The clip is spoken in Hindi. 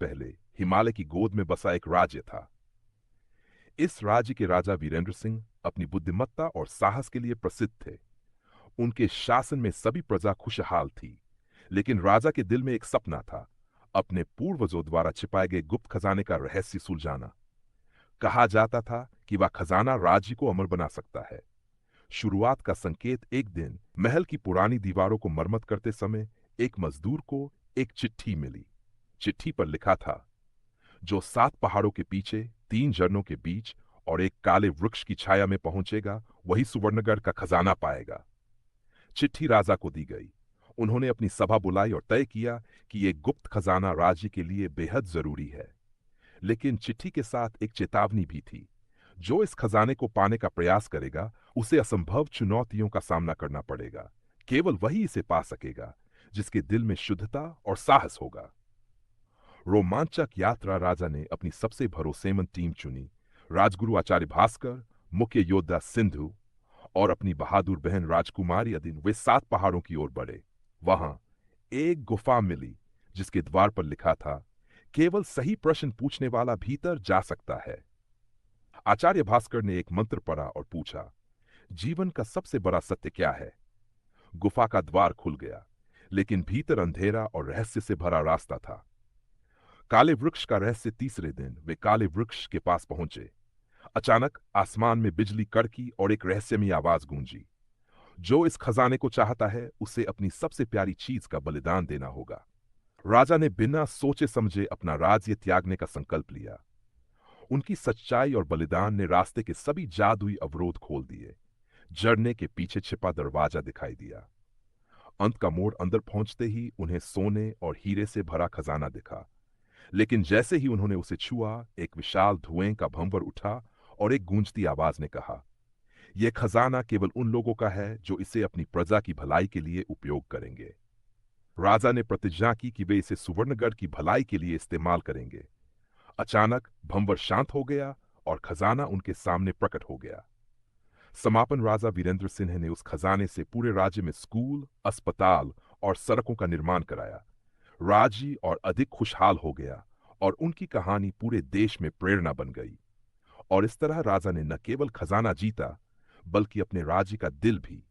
पहले हिमालय की गोद में बसा एक राज्य था। इस राज्य के राजा वीरेंद्र सिंह अपनी बुद्धिमत्ता और साहस के लिए प्रसिद्ध थे। उनके शासन में सभी प्रजा खुशहाल थी, लेकिन राजा के दिल में एक सपना था, अपने पूर्वजों द्वारा छिपाए गए गुप्त खजाने का रहस्य सुलझाना। कहा जाता था कि वह खजाना राज्य को अमर बना सकता है। शुरुआत का संकेत एक दिन महल की पुरानी दीवारों को मरम्मत करते समय एक मजदूर को एक चिट्ठी मिली। चिट्ठी पर लिखा था, जो 7 पहाड़ों के पीछे 3 झरनों के बीच और एक काले वृक्ष की छाया में पहुंचेगा, वही सुवर्णगढ़ का खजाना पाएगा। चिट्ठी राजा को दी गई। उन्होंने अपनी सभा बुलाई और तय किया कि यह गुप्त खजाना राज्य के लिए बेहद जरूरी है। लेकिन चिट्ठी के साथ एक चेतावनी भी थी, जो इस खजाने को पाने का प्रयास करेगा, उसे असंभव चुनौतियों का सामना करना पड़ेगा। केवल वही इसे पा सकेगा जिसके दिल में शुद्धता और साहस होगा। रोमांचक यात्रा राजा ने अपनी सबसे भरोसेमंद टीम चुनी। राजगुरु आचार्य भास्कर, मुख्य योद्धा सिंधु और अपनी बहादुर बहन राजकुमारी अदिन वे 7 पहाड़ों की ओर बढ़े। वहां एक गुफा मिली जिसके द्वार पर लिखा था, केवल सही प्रश्न पूछने वाला भीतर जा सकता है। आचार्य भास्कर ने एक मंत्र पढ़ा और पूछा, जीवन का सबसे बड़ा सत्य क्या है? गुफा का द्वार खुल गया, लेकिन भीतर अंधेरा और रहस्य से भरा रास्ता था। काले वृक्ष का रहस्य। तीसरे दिन वे काले वृक्ष के पास पहुंचे। अचानक आसमान में बिजली कड़की और एक रहस्यमयी आवाज गूंजी, जो इस खजाने को चाहता है, उसे अपनी सबसे प्यारी चीज का बलिदान देना होगा। राजा ने बिना सोचे समझे अपना राज्य त्यागने का संकल्प लिया। उनकी सच्चाई और बलिदान ने रास्ते के सभी जादुई अवरोध खोल दिए। झरने के पीछे छिपा दरवाजा दिखाई दिया। अंत का मोड़ अंदर पहुंचते ही उन्हें सोने और हीरे से भरा खजाना दिखा। लेकिन जैसे ही उन्होंने उसे छुआ, एक विशाल धुएं का भंवर उठा और एक गूंजती आवाज ने कहा, यह खजाना केवल उन लोगों का है जो इसे अपनी प्रजा की भलाई के लिए उपयोग करेंगे। राजा ने प्रतिज्ञा की कि वे इसे सुवर्णगढ़ की भलाई के लिए इस्तेमाल करेंगे। अचानक भंवर शांत हो गया और खजाना उनके सामने प्रकट हो गया। समापन राजा वीरेंद्र सिंह ने उस खजाने से पूरे राज्य में स्कूल, अस्पताल और सड़कों का निर्माण कराया। राज्य और अधिक खुशहाल हो गया और उनकी कहानी पूरे देश में प्रेरणा बन गई। और इस तरह राजा ने न केवल खजाना जीता, बल्कि अपने राज्य का दिल भी।